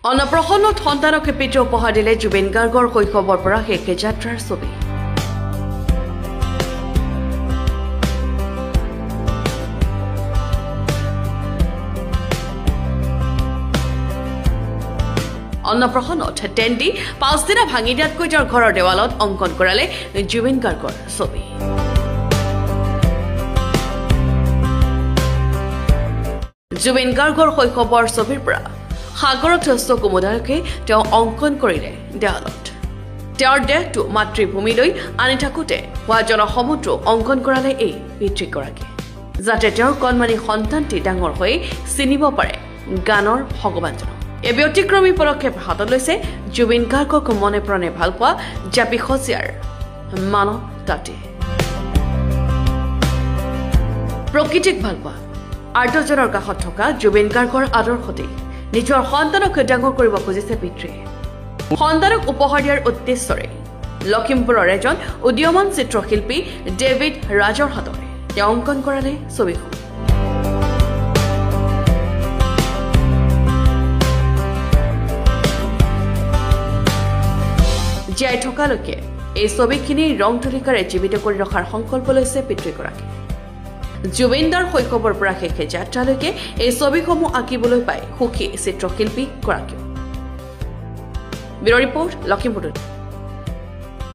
অন্নপ্ৰসন্নত সন্তানকে পিতৃ উপহাৰ দিলে জুবিন গাৰ্গৰ শৈশৱৰ পৰা শেষ যাত্ৰাৰ ছবি। অন্নপ্ৰসন্নত টেণ্টি 5 দিনা ভাঙি দিয়াতকৈ তেওঁৰ ঘৰৰ দেৱালত অংকন কৰালে জুবিন গাৰ্গৰ ছবি। জুবিন গাৰ্গৰ শৈশৱৰ ছবিৰ পৰা সাগৰত কুমুদালৈকে তেওঁ অংকন কৰিলে দেৱালত। তেওঁৰ দেহটো মাতৃভূমিলৈ আনি থাকোঁতে হোৱা জনসমুদ্ৰ অংকন কৰালে এই পিতৃগৰাকী, যাতে তেওঁৰ কণমানি সন্তানটি ডাঙৰ হৈ চিনিব পাৰে গানৰ ভগৱানজনক। এই ব্যতিক্ৰমী পদক্ষেপ হাতত লৈছে জুবিন গাৰ্গক মনে প্ৰাণে ভাল পোৱা জাপি সজিয়াৰ মানৱ তাঁতী। প্ৰকৃতিক ভাল পোৱা আৰ্তজনৰ কাষত থকা জুবিন গাৰ্গৰ আদৰ্শতে নিজৰ সন্তানক ডাঙৰ কৰিব খুজিছে পিতৃয়ে। সন্তানক উপহাৰ দিয়াৰ উদ্দেশ্যৰে লখিমপুৰৰ এজন উদীয়মান চিত্ৰশিল্পী ডেভিড ৰাজৰ হাতৰে তেওঁ অংকন কৰালে ছবিখন। জীয়াই থকালৈকে এই ছবিখিনি ৰং তুলিকাৰে জীৱিত কৰি ৰখাৰ সংকল্প লৈছে পিতৃগৰাকী। জুবিনদাৰ শৈশৱৰ পৰা শেষ যাত্ৰালৈকে এই ছবিসমূহ আঁকিবলৈ পাই সুখী চিত্ৰশিল্পীগৰাকীও। Bureau report, Lakhimpur.